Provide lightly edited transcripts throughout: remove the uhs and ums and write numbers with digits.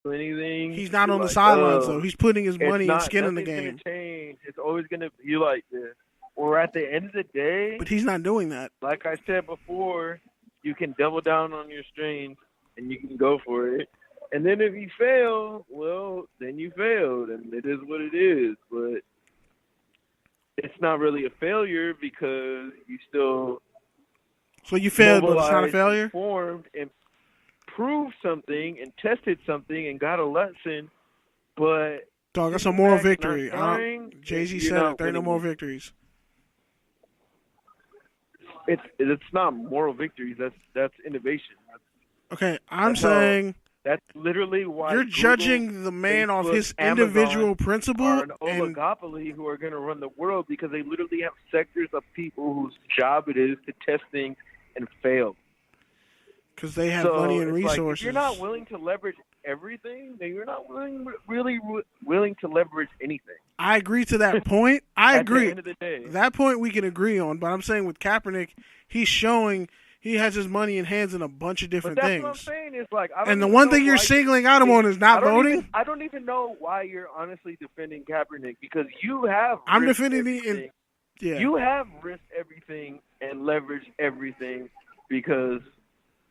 do anything. He's not on the like, sidelines though. He's putting his money and skin in the nothing's game. gonna change. It's always gonna be like this. Or at the end of the day, But he's not doing that. like I said before, you can double down on your strengths and you can go for it. And then if you fail, well, then you failed, and it is what it is. But it's not really a failure because you still So you failed, but it's not a mobilized, failure? formed, and proved something and tested something and got a lesson. But Dog, that's a sitting moral back, not victory. trying, Jay-Z you're said not it. There ain't no winning. more victories. It's not moral victories. That's innovation. Okay, I'm That's saying That's literally why you're Google, judging the man off Facebook, his Amazon individual principle, are an and oligopoly who are going to run the world because they literally have sectors of people whose job it is to test things and fail. because they have So money and it's like, resources. if you're not willing to leverage everything, then you're not really willing to leverage anything. I agree to that point. I At agree. the end of the day. That point we can agree on, but I'm saying with Kaepernick, he's showing he has his money in hands in a bunch of But different that's things. what I'm saying. Is like, I don't And the even one know thing you're why singling out him on is not voting. I don't even know why you're honestly defending Kaepernick because you have. I'm risked defending everything. yeah. You have risked everything and leveraged everything because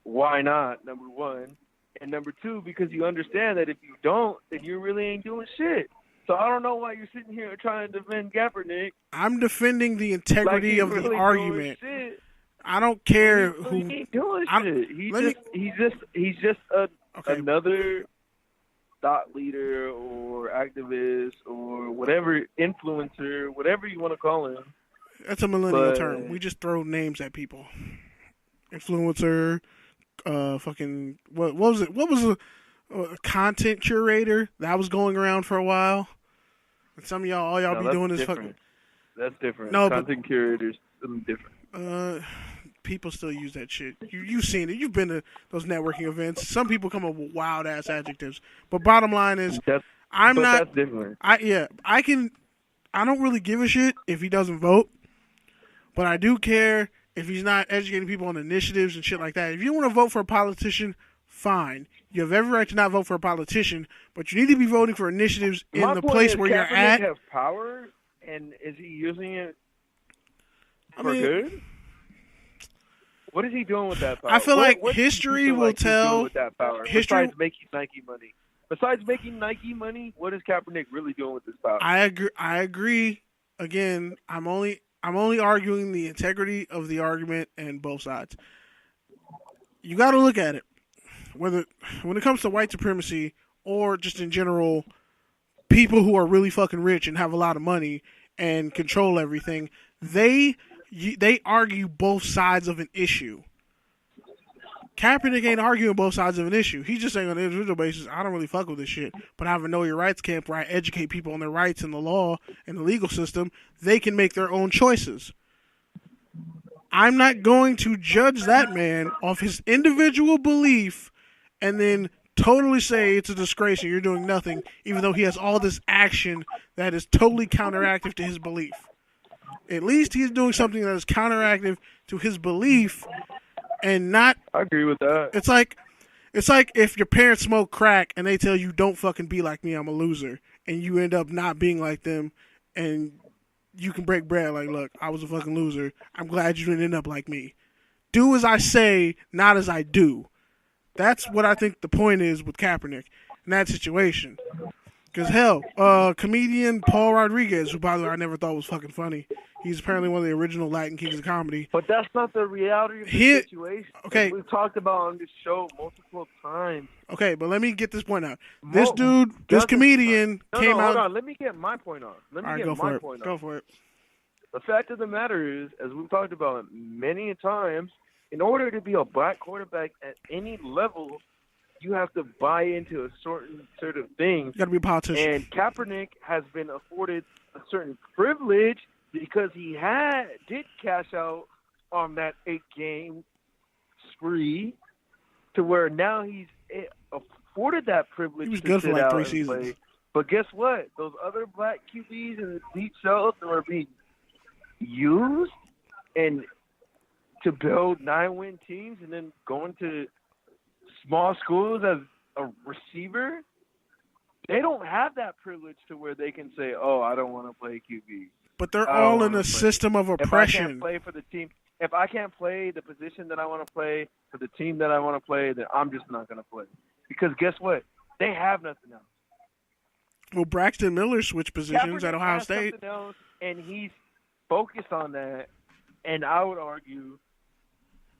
why not? Number one, and number two, because you understand that if you don't, then you really ain't doing shit. So I don't know why you're sitting here trying to defend Kaepernick. I'm defending the Like integrity he's of the really argument. doing shit. I don't care He who. ain't doing shit. He's just Okay. another thought leader or activist or whatever, influencer, whatever you want to call him. That's a millennial But- term. We just throw names at people. Influencer, fucking what was it? What was a content curator that was going around for a while? And some of all y'all No, be that's doing is different. That's different. No, but- Content curators, something different. people still use that shit. You've seen it. You've been to those networking events. Some people come up with wild ass adjectives. But bottom line is, That's different. I don't really give a shit if he doesn't vote, but I do care if he's not educating people on initiatives and shit like that. If you want to vote for a politician, fine. You have every right to not vote for a politician, but you need to be voting for initiatives in My the point place is, where you're Kaepernick at. has power, and is he using it I for mean, good? What is he doing with that power? I feel like what do you history feel will like he's doing tell- with that power. history- Besides making Nike money. Besides making Nike money, what is Kaepernick really doing with this power? I agree. Again, I'm only arguing the integrity of the argument and both sides. You got to look at it. When it comes to white supremacy or just in general, people who are really fucking rich and have a lot of money and control everything, they argue both sides of an issue. Kaepernick ain't arguing both sides of an issue. He's just saying on an individual basis, I don't really fuck with this shit. But I have a know your rights camp where I educate people on their rights and the law and the legal system. They can make their own choices. I'm not going to judge that man off his individual belief and then totally say it's a disgrace and you're doing nothing, even though he has all this action that is totally counteractive to his belief. At least he's doing something that is counteractive to his belief and not. I agree with that. It's like if your parents smoke crack and they tell you don't fucking be like me, I'm a loser, and you end up not being like them, and you can break bread like, look, I was a fucking loser. I'm glad you didn't end up like me. Do as I say, not as I do. That's what I think the point is with Kaepernick in that situation. Because hell, comedian Paul Rodriguez, who by the way I never thought was fucking funny, he's apparently one of the original Latin kings of comedy. But that's not the reality of the situation. Okay. We've talked about on this show multiple times. Okay, but let me get this point out. This comedian came out. Hold on. Let me get my point on. All right, go for it. The fact of the matter is, as we've talked about many times, in order to be a black quarterback at any level, you have to buy into a certain sort of thing. You got to be a politician. And Kaepernick has been afforded a certain privilege because he did cash out on that 8-game spree, to where now he's afforded that privilege. He was to good for sit like out 3 and seasons. play. But guess what? Those other black QBs in the deep south are being used and to build 9-win teams and then going to small schools as a receiver They don't have that privilege to where they can say, "Oh, I don't want to play QB." But they're I don't all in wanna a play. system of If I can't oppression. play for the team, if I can't play the position that I want to play for the team that I want to play, then I'm just not going to play. Because guess what? They have nothing else. Well, Braxton Miller switched positions Kaepernick at Ohio has State. something else, and he's focused on that. And I would argue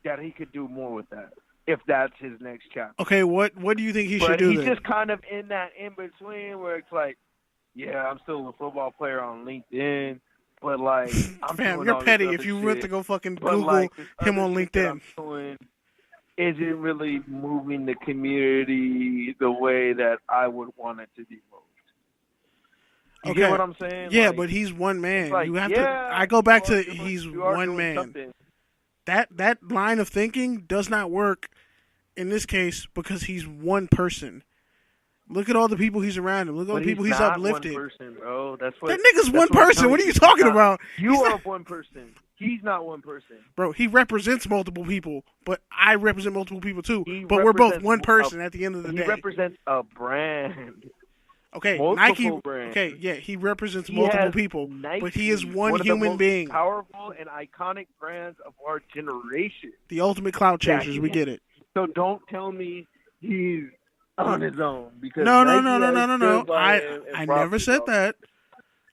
that he could do more with that if that's his next chapter. Okay, what do you think he should But do he's then? just kind of in that in between where it's like, yeah, I'm still a football player on LinkedIn, but like, I'm Fam, doing you're all this petty other if you shit, went to go fucking but Google like, this him other on shit that LinkedIn. I'm doing isn't really moving the community the way that I would want it to be moved. You get what I'm saying? Yeah, like, but he's one man. like, You have yeah, to. I go back you to are doing- he's you are one doing man. something. That line of thinking does not work in this case because he's one person. Look at all the people he's around him. Look at all But the people he's he's not uplifted. one person, bro. That's what That nigga's that's one what I'm person. telling What are you He's talking not- about? You He's are not- one person. He's not one person. Bro, he represents multiple people, but I represent multiple people too. He But we're both represents one person at the end of the He day. represents a brand. Okay, multiple Nike. brands. Okay, yeah, he represents He multiple has people, Nike, but he is one of the human most being. Powerful and iconic brands of our generation. The ultimate clout Yeah, chasers. We get it. So don't tell me he's on his own because No. Nike has stood by him and I brought never said people. that.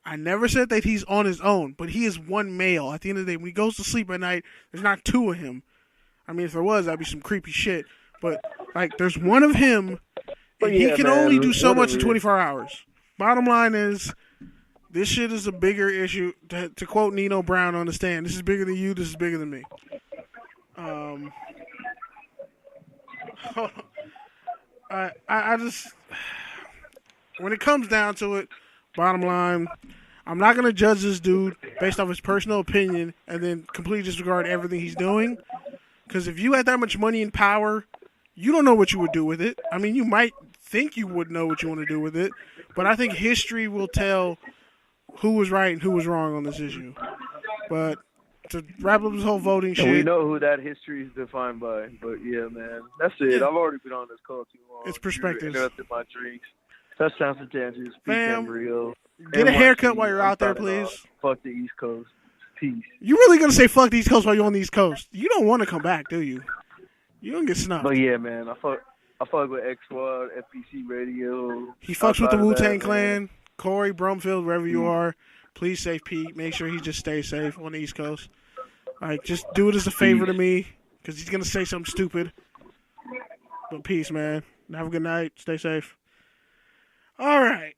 I never said that he's on his own, but he is one male. At the end of the day, when he goes to sleep at night, there's not two of him. I mean, if there was, that'd be some creepy shit. But like, there's one of him, and he can only do so much in 24 hours. Bottom line is, this shit is a bigger issue. To quote Nino Brown on the stand, this is bigger than you. This is bigger than me. I just, when it comes down to it, bottom line, I'm not going to judge this dude based off his personal opinion and then completely disregard everything he's doing. Because if you had that much money and power, you don't know what you would do with it. I mean, you might think you would know what you want to do with it, but I think history will tell who was right and who was wrong on this issue. But to wrap up this whole voting shit. We know who that history is defined by, but yeah, man. That's it. Yeah. I've already been on this call too long. It's perspectives. You interrupted my drinks. Touchdowns to Kansas. Fam, Real. Get a haircut while you're out there, please. Fuck the East Coast. Peace. You really gonna say fuck the East Coast while you're on the East Coast? You don't want to come back, do you? You don't get snubbed. But yeah, man, I fuck with X Squad, FBC Radio. He fucks with the Outside of Wu-Tang that, Clan. man. Corey, Brumfield, wherever you are, please save Pete. Make sure he just stays safe on the East Coast. Like, just do it as a favor to me, because he's gonna say something stupid. But peace, man. Have a good night. Stay safe. All right.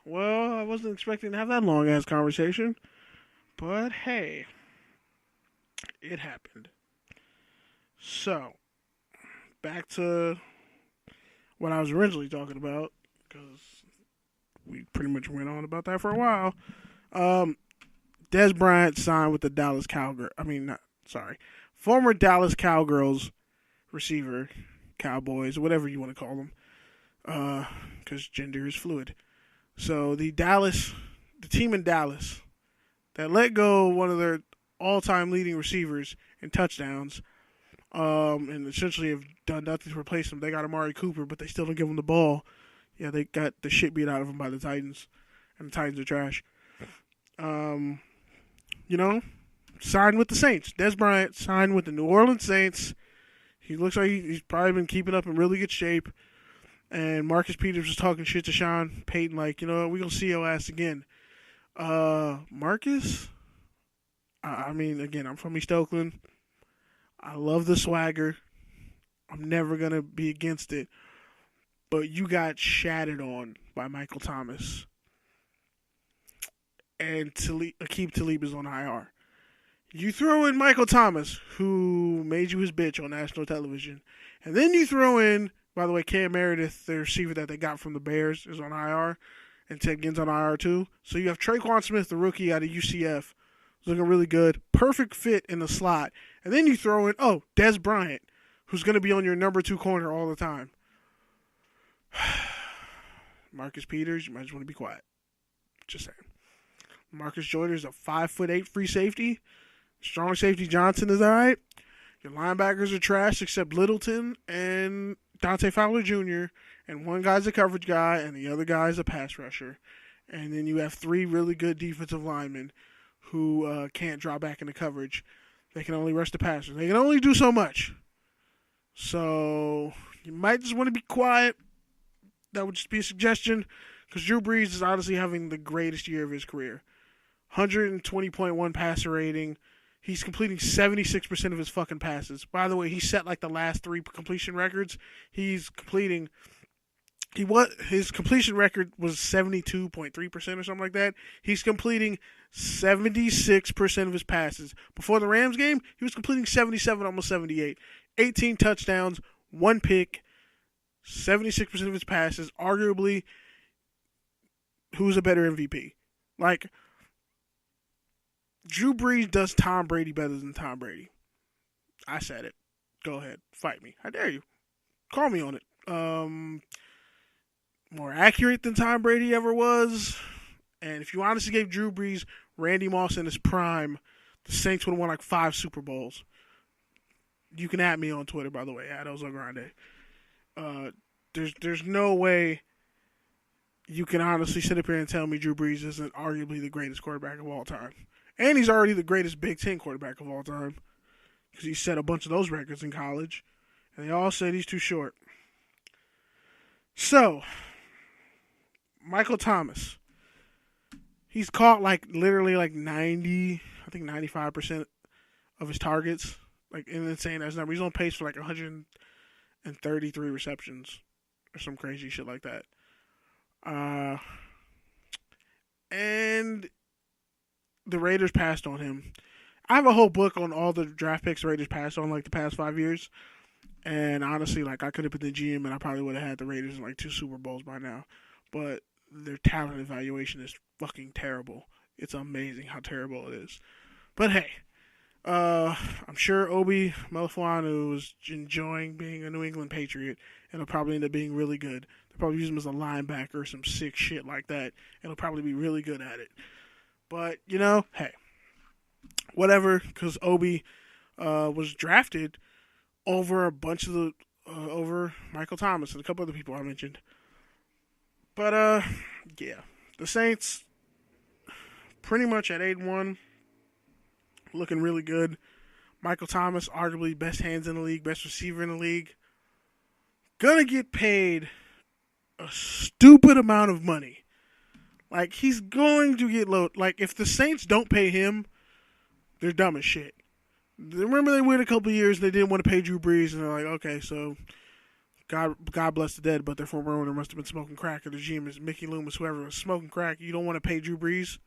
Well, I wasn't expecting to have that long-ass conversation. But, hey. It happened. So, back to what I was originally talking about, because we pretty much went on about that for a while. Dez Bryant signed with the Dallas Cowgirls. Former Dallas Cowgirls receiver, Cowboys, whatever you want to call them, because gender is fluid. So the team in Dallas that let go of one of their all-time leading receivers in touchdowns, and essentially have done nothing to replace him. They got Amari Cooper, but they still don't give him the ball. Yeah, they got the shit beat out of them by the Titans, and the Titans are trash. Signed with the Saints. Dez Bryant signed with the New Orleans Saints. He looks like he's probably been keeping up in really good shape. And Marcus Peters was talking shit to Sean Payton, like, we're going to see your ass again. Marcus, I mean, again, I'm from East Oakland. I love the swagger. I'm never going to be against it. But you got shattered on by Michael Thomas. And Aqib Talib is on IR. You throw in Michael Thomas, who made you his bitch on national television. And then you throw in, by the way, Cam Meredith, the receiver that they got from the Bears, is on IR. And Ted Ginn's on IR too. So you have Traquan Smith, the rookie out of UCF, looking really good. Perfect fit in the slot. And then you throw in, Dez Bryant, who's going to be on your number 2 corner all the time. Marcus Peters, you might just want to be quiet. Just saying. Marcus Joyner's a 5'8" free safety. Strong safety Johnson is all right. Your linebackers are trash except Littleton and Dante Fowler Jr., and one guy's a coverage guy, and the other guy's a pass rusher. And then you have three really good defensive linemen who can't draw back into coverage. They can only rush the passer. They can only do so much. So you might just want to be quiet. That would just be a suggestion, because Drew Brees is honestly having the greatest year of his career. 120.1 passer rating. He's completing 76% of his fucking passes. By the way, he set like the last three completion records. His completion record was 72.3% or something like that. He's completing 76% of his passes. Before the Rams game, he was completing 77, almost 78. 18 touchdowns, 1 pick, 76% of his passes. Arguably, who's a better MVP? Like, Drew Brees does Tom Brady better than Tom Brady. I said it. Go ahead. Fight me. I dare you. Call me on it. More accurate than Tom Brady ever was. And if you honestly gave Drew Brees Randy Moss in his prime, the Saints would have won like 5 Super Bowls. You can at me on Twitter, by the way, at Ozo Grande. There's no way you can honestly sit up here and tell me Drew Brees isn't arguably the greatest quarterback of all time. And he's already the greatest Big Ten quarterback of all time, because he set a bunch of those records in college. And they all said he's too short. So, Michael Thomas. He's caught like literally like 95% of his targets. Like an insane ass number. He's on pace for like 133 receptions or some crazy shit like that. And the Raiders passed on him. I have a whole book on all the draft picks the Raiders passed on like the past 5 years. And honestly, like, I could have been the GM and I probably would have had the Raiders in like 2 Super Bowls by now. But their talent evaluation is fucking terrible. It's amazing how terrible it is. But hey, I'm sure Obi Melifonwu is enjoying being a New England Patriot, and he'll probably end up being really good. They'll probably use him as a linebacker or some sick shit like that, and he'll probably be really good at it. But, you know, hey, whatever, because Obi was drafted over a bunch of the over Michael Thomas and a couple other people I mentioned. But yeah, the Saints pretty much at 8-1, looking really good. Michael Thomas, arguably best hands in the league, best receiver in the league, gonna get paid a stupid amount of money. Like, he's going to get low. Like, if the Saints don't pay him, they're dumb as shit. Remember, they win a couple of years and they didn't want to pay Drew Brees, and they're like, okay, so God bless the dead, but their former owner must have been smoking crack, or the GM is Mickey Loomis, whoever was smoking crack. You don't want to pay Drew Brees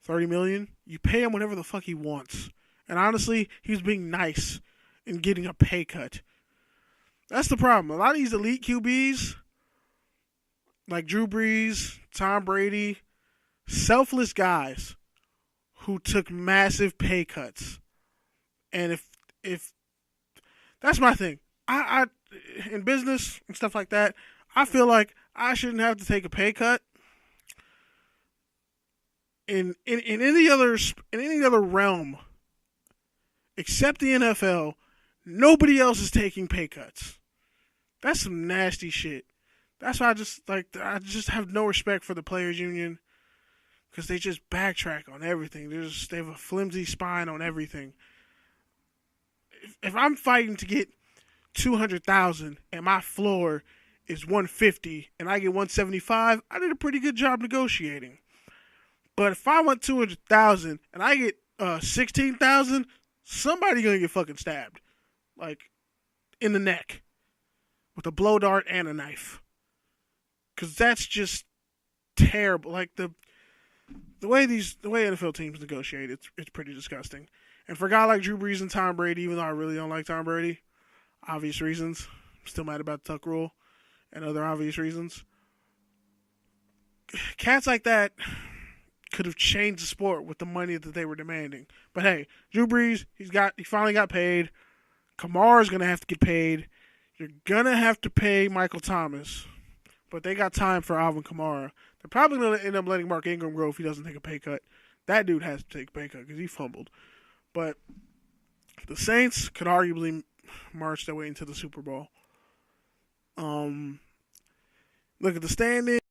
$30 million. You pay him whatever the fuck he wants. And honestly, he was being nice and getting a pay cut. That's the problem. A lot of these elite QBs, like Drew Brees, Tom Brady, selfless guys who took massive pay cuts. And if that's my thing, I in business and stuff like that, I feel like I shouldn't have to take a pay cut. In any other realm except the NFL, nobody else is taking pay cuts. That's some nasty shit. That's why I just have no respect for the players union, because they just backtrack on everything. They have a flimsy spine on everything. If I'm fighting to get $200,000 and my floor is $150 and I get $175, I did a pretty good job negotiating. But if I want $200,000 and I get $16,000, somebody gonna get fucking stabbed, like in the neck, with a blow dart and a knife. Cause that's just terrible. Like the way NFL teams negotiate, it's pretty disgusting. And for a guy like Drew Brees and Tom Brady, even though I really don't like Tom Brady, obvious reasons, I'm still mad about the Tuck rule and other obvious reasons. Cats like that could have changed the sport with the money that they were demanding. But hey, Drew Brees, he finally got paid. Kamara's gonna have to get paid. You're gonna have to pay Michael Thomas, but they got time for Alvin Kamara. They're probably gonna end up letting Mark Ingram go if he doesn't take a pay cut. That dude has to take a pay cut because he fumbled. But the Saints could arguably march their way into the Super Bowl. Look at the standings.